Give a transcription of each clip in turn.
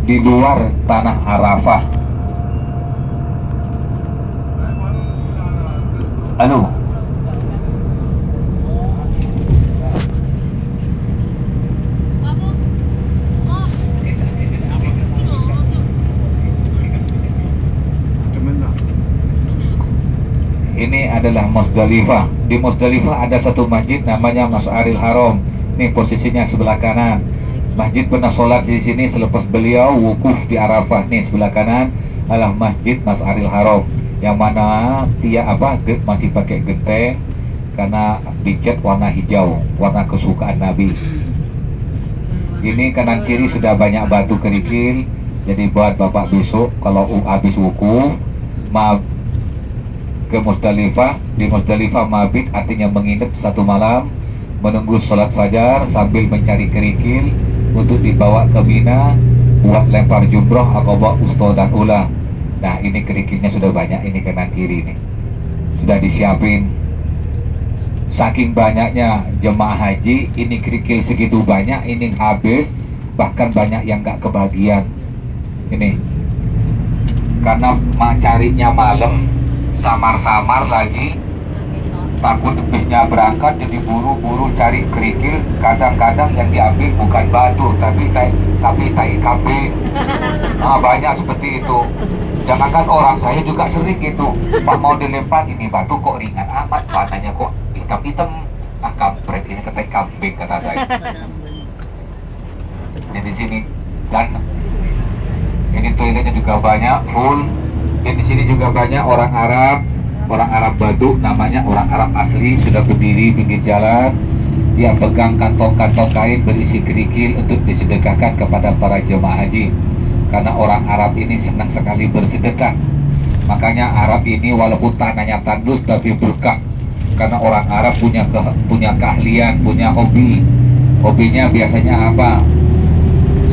di luar tanah Arafah. Anu, ini adalah Musdalifah. Di Musdalifah ada satu masjid namanya Mas'aril Haram. Ini posisinya sebelah kanan. Masjid pernah sholat di sini selepas beliau wukuf di Arafah. Nih sebelah kanan adalah Masjid Mas'aril Haram, yang mana masih pakai genteng karena dicat warna hijau, warna kesukaan Nabi. Ini kanan kiri sudah banyak batu kerikil. Jadi buat bapak besok kalau habis wukuf ke Musdalifah, di Musdalifah mabit artinya menginap satu malam, menunggu sholat fajar sambil mencari kerikil untuk dibawa ke Mina buat lempar jumroh aqabah usta dan ula. Nah ini kerikilnya sudah banyak, ini kanan kiri nih sudah disiapin. Saking banyaknya jemaah haji, ini kerikil segitu banyak, ini habis, bahkan banyak yang gak kebagian. Ini karena carinya malam, samar-samar lagi, takut bisnya berangkat, jadi buru-buru cari kerikil. Kadang-kadang yang diambil bukan batu tapi tai kambing. Nah, banyak seperti itu. Jangankan orang, saya juga sering gitu. Pak mau dilempar, ini batu kok ringan amat, warnanya kok hitam-hitam. Ah kampret, ini ketai kambing kata saya. Ini di sini, dan ini toiletnya juga banyak, full. Dan di sini juga banyak orang Arab Baduk, namanya orang Arab asli, sudah berdiri pinggir jalan. Dia pegang kantong-kantong kain berisi kerikil untuk disedekahkan kepada para jemaah haji. Karena orang Arab ini senang sekali bersedekah. Makanya Arab ini walaupun tanahnya tandus tapi berkah. Karena orang Arab punya keahlian, punya hobi. Hobinya biasanya apa?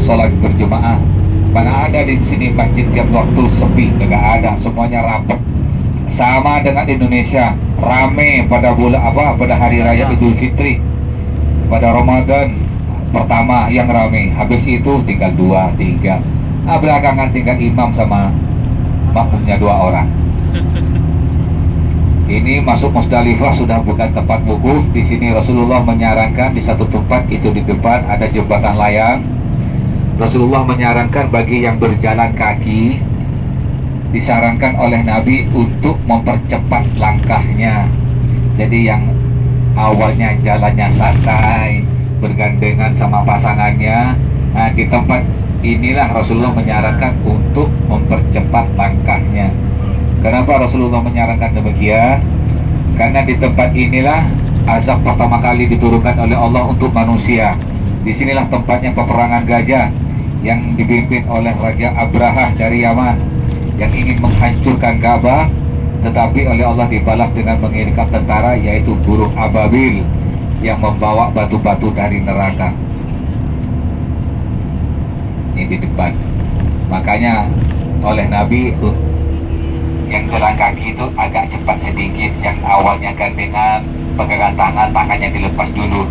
Sholat berjemaah. Mana ada di sini masjid tiap waktu sepi, nggak ada, semuanya rapat. Sama dengan Indonesia, rame pada pada hari raya Idul Fitri, pada Ramadan pertama yang rame, habis itu tinggal 2, 3. Nah, belakangan tinggal imam sama makmumnya 2 orang. Ini masuk Musdalifah sudah bukan tempat wukuf. Di sini Rasulullah menyarankan di satu tempat, itu di depan ada jembatan layang. Rasulullah menyarankan bagi yang berjalan kaki, disarankan oleh Nabi untuk mempercepat langkahnya. Jadi yang awalnya jalannya santai, bergandengan sama pasangannya, nah di tempat inilah Rasulullah menyarankan untuk mempercepat langkahnya. Kenapa Rasulullah menyarankan demikian? Karena di tempat inilah azab pertama kali diturunkan oleh Allah untuk manusia. Disinilah tempatnya peperangan gajah yang dipimpin oleh Raja Abrahah dari Yaman, yang ingin menghancurkan Ka'bah, tetapi oleh Allah dibalas dengan mengirimkan tentara, yaitu burung ababil yang membawa batu-batu dari neraka. Ini di depan. Makanya oleh Nabi yang jalan kaki itu agak cepat sedikit, yang awalnya gandengan, pegangan tangannya dilepas dulu.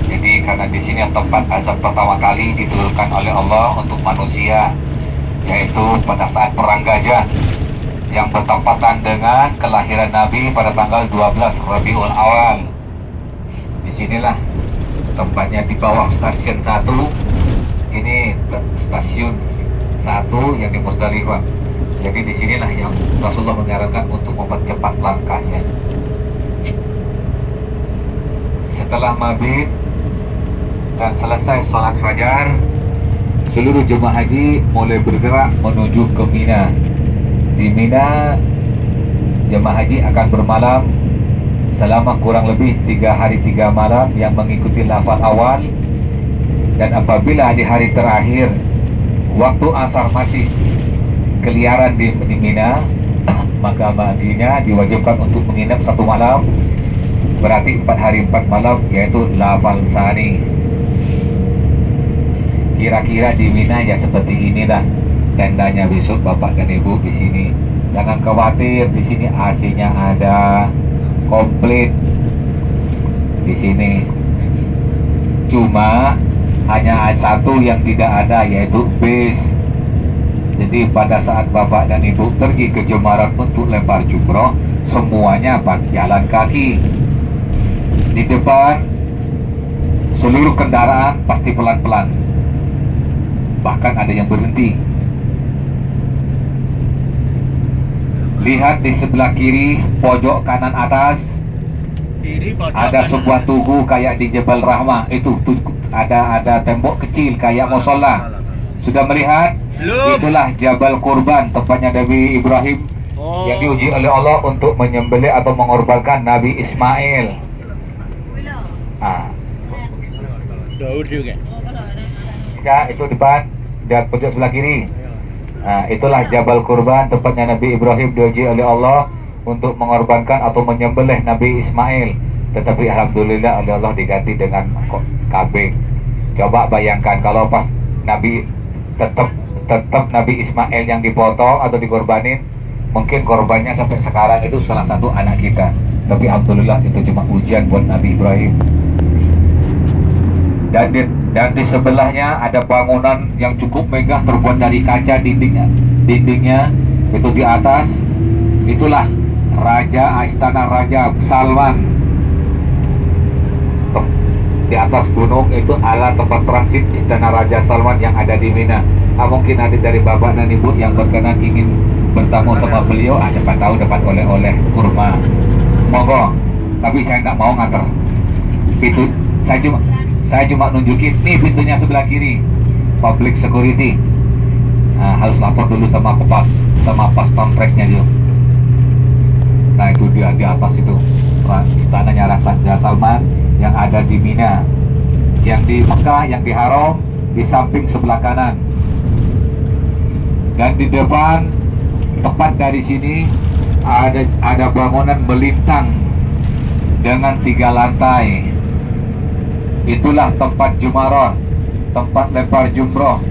Jadi karena di sini tempat azab pertama kali diturunkan oleh Allah untuk manusia, yaitu pada saat perang gajah yang bertepatan dengan kelahiran Nabi pada tanggal 12 Rabiul Awal. Disinilah tempatnya di bawah stasiun 1. Ini stasiun 1 yang di Musdalifah. Jadi disinilah yang Rasulullah menyarankan untuk mempercepat langkahnya. Setelah mabit dan selesai sholat fajar, seluruh jemaah haji mulai bergerak menuju ke Mina. Di Mina, jemaah haji akan bermalam selama kurang lebih 3 hari 3 malam yang mengikuti lafaz awal. Dan apabila di hari terakhir waktu asar masih keliaran di Mina, maka baginya diwajibkan untuk menginap 1 malam. Berarti 4 hari 4 malam, yaitu lafal sani. Kira-kira di Mina ya seperti inilah tendanya besok bapak dan ibu di sini. Jangan khawatir, di sini AC-nya ada, komplit di sini. Cuma hanya satu yang tidak ada, yaitu bis. Jadi pada saat bapak dan ibu pergi ke Jemarat untuk lempar jumroh, semuanya jalan kaki. Di depan seluruh kendaraan pasti pelan-pelan, bahkan ada yang berhenti. Lihat di sebelah kiri pojok kanan atas, ada sebuah tugu kayak di Jebel Rahmah. Itu ada tembok kecil kayak musola. Sudah melihat? Itulah Jabal Kurban, tempatnya Nabi Ibrahim yang diuji oleh Allah untuk menyembelih atau mengorbankan Nabi Ismail. Ya, itu depan dan pojok sebelah kiri. Itulah Jabal Kurban, tempatnya Nabi Ibrahim diuji oleh Allah untuk mengorbankan atau menyembelih Nabi Ismail. Tetapi alhamdulillah oleh Allah diganti dengan kambing. Coba bayangkan kalau pas Nabi tetap Nabi Ismail yang dipotong atau dikorbanin, mungkin korbannya sampai sekarang itu salah satu anak kita. Tapi alhamdulillah itu cuma ujian buat Nabi Ibrahim. Dan di sebelahnya ada bangunan yang cukup megah terbuat dari kaca, dindingnya itu di atas. Itulah istana Raja Salman. Di atas gunung itu adalah tempat transit istana Raja Salman yang ada di Mina. Mungkin ada dari bapak dan ibu yang berkenan ingin bertamu sama beliau, siapa tahu dapat oleh-oleh kurma. Monggo, tapi saya nggak mau nganter. Pintu saya cuma nunjukin nih pintunya sebelah kiri, public security. Harus lapor dulu sama pas pampresnya juga. Nah itu dia di atas itu istananya Raja Salman yang ada di Mina, yang di Mekah, yang di Haram di samping sebelah kanan. Dan di depan tepat dari sini ada bangunan melintang dengan 3 lantai. Itulah tempat Jemarat, tempat lempar jumroh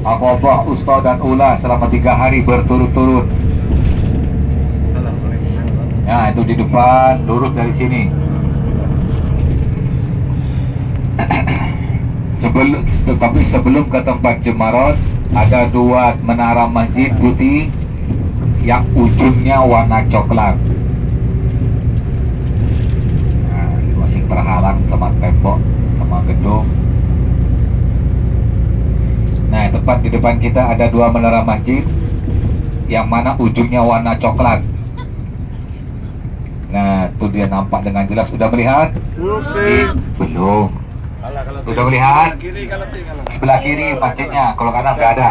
Aqabah, Wusta dan Ula selama 3 hari berturut-turut. Nah itu di depan, lurus dari sini. Sebelum ke tempat Jemarat ada 2 menara masjid putih yang ujungnya warna coklat. Nah, masih terhalang sama tembok, sama gedung. Nah, tepat di depan kita ada 2 menara masjid yang mana ujungnya warna coklat. Nah, itu dia nampak dengan jelas. Sudah melihat? Belum. Sudah melihat? Sebelah kiri masjidnya, kalau kanan nggak ada.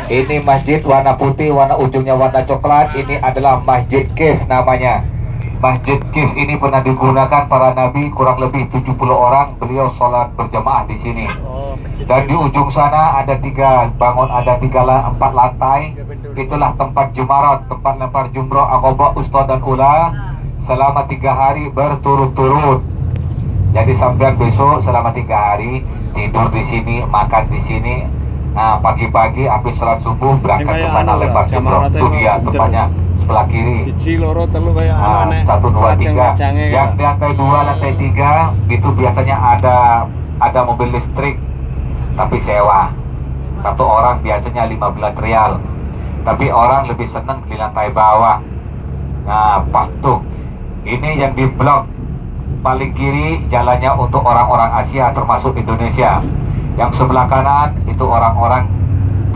Ini masjid warna putih, ujungnya warna coklat. Ini adalah Masjid Kif namanya. Masjid Kif ini pernah digunakan para nabi, kurang lebih 70 orang. Beliau sholat berjamaah di sini. Dan di ujung sana ada 4 lantai. Itulah tempat Jemarat, tempat lempar jumroh Aqabah, Wusta dan Ula selama 3 hari berturut-turut. Jadi sampai besok selama 3 hari tidur di sini, makan di sini. Nah, pagi-pagi habis sholat subuh berangkat ke sana lempar jumroh. Itu dia tempatnya sebelah kiri. 1, 2, 3. Yang di lantai 2, lantai 3 itu biasanya ada mobil listrik, tapi sewa. 1 orang biasanya 15 rial. Tapi orang lebih senang di lantai bawah. Nah, pas tuh. Ini yang di blok paling kiri jalannya untuk orang-orang Asia termasuk Indonesia. Yang sebelah kanan itu orang-orang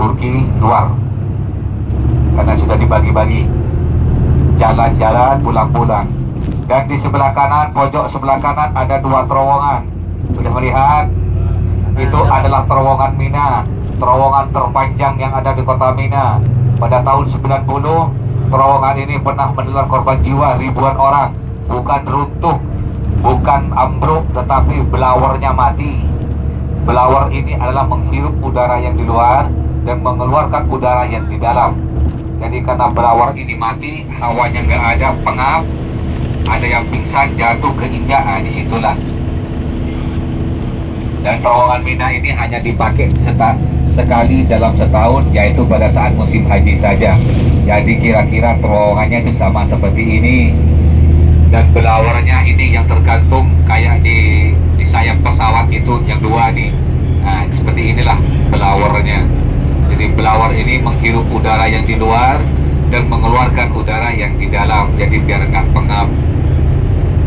Turki luar, karena sudah dibagi-bagi jalan-jalan pulang-pulang. Dan di sebelah kanan, pojok sebelah kanan ada 2 terowongan. Sudah melihat? Itu adalah terowongan Mina, terowongan terpanjang yang ada di kota Mina. Pada tahun 90 terowongan ini pernah menelan korban jiwa ribuan orang. Bukan runtuh, bukan ambruk, tetapi belawarnya mati. Belawar ini adalah menghirup udara yang di luar dan mengeluarkan udara yang di dalam. Jadi karena belawar ini mati, hawanya nggak ada, pengap, ada yang pingsan, jatuh ke injak, disitulah. Dan terowongan Mina ini hanya dipakai sekali dalam setahun, yaitu pada saat musim haji saja. Jadi kira-kira terowongannya itu sama seperti ini. Dan belawarnya ini yang tergantung kayak di sayap pesawat itu yang 2 nih. Nah, seperti inilah blowernya. Jadi blower ini menghirup udara yang di luar dan mengeluarkan udara yang di dalam, jadi biar nggak pengap.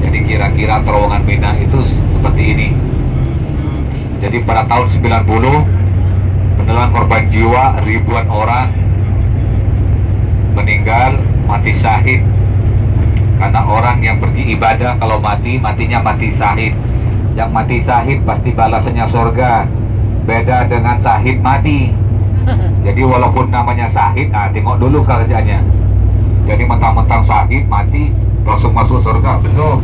Jadi kira-kira terowongan Mina itu seperti ini. Jadi pada tahun 90 menelan korban jiwa, ribuan orang meninggal, mati syahid. Karena orang yang pergi ibadah kalau mati, matinya mati syahid. Yang mati syahid pasti balasannya surga. Beda dengan syahid mati. Jadi walaupun namanya syahid, tengok dulu kerjanya. Jadi mentang-mentang syahid mati langsung masuk surga, belum.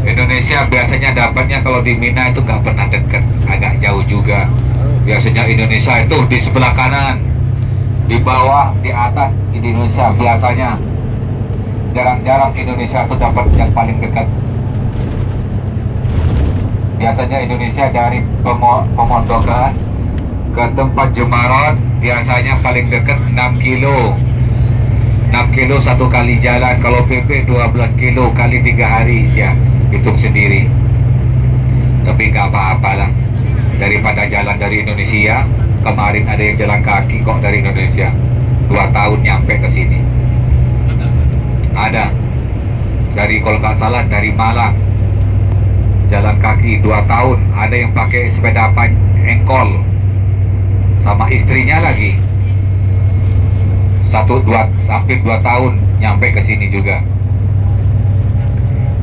Indonesia biasanya dapatnya kalau di Mina itu nggak pernah dekat, agak jauh juga. Biasanya Indonesia itu di sebelah kanan, di bawah, di atas Indonesia biasanya. Jarang-jarang Indonesia itu dapat yang paling dekat. Biasanya Indonesia dari pemondokan ke tempat Jemarat biasanya paling dekat 6 kilo. 6 kilo satu kali jalan. Kalau PP 12 kilo kali 3 hari ya, hitung sendiri. Tapi nggak apa-apalah, daripada jalan dari Indonesia. Kemarin ada yang jalan kaki kok dari Indonesia 2 tahun nyampe ke sini. Ada dari, kalau nggak salah dari Malang jalan kaki 2 tahun. Ada yang pakai sepeda engkol sama istrinya lagi, 1-2 tahun nyampe ke sini juga.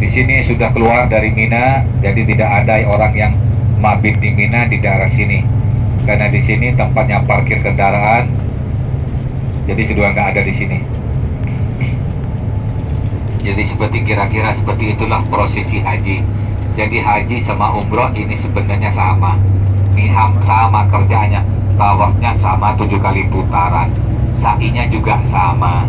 Di sini sudah keluar dari Mina, jadi tidak ada orang yang mabit di Mina di daerah sini, karena di sini tempatnya parkir kendaraan, jadi sudah nggak ada di sini. Jadi seperti kira-kira seperti itulah prosesi haji. Jadi haji sama umroh ini sebenarnya sama, niham sama kerjanya, tawafnya sama 7 kali putaran, sa'inya juga sama.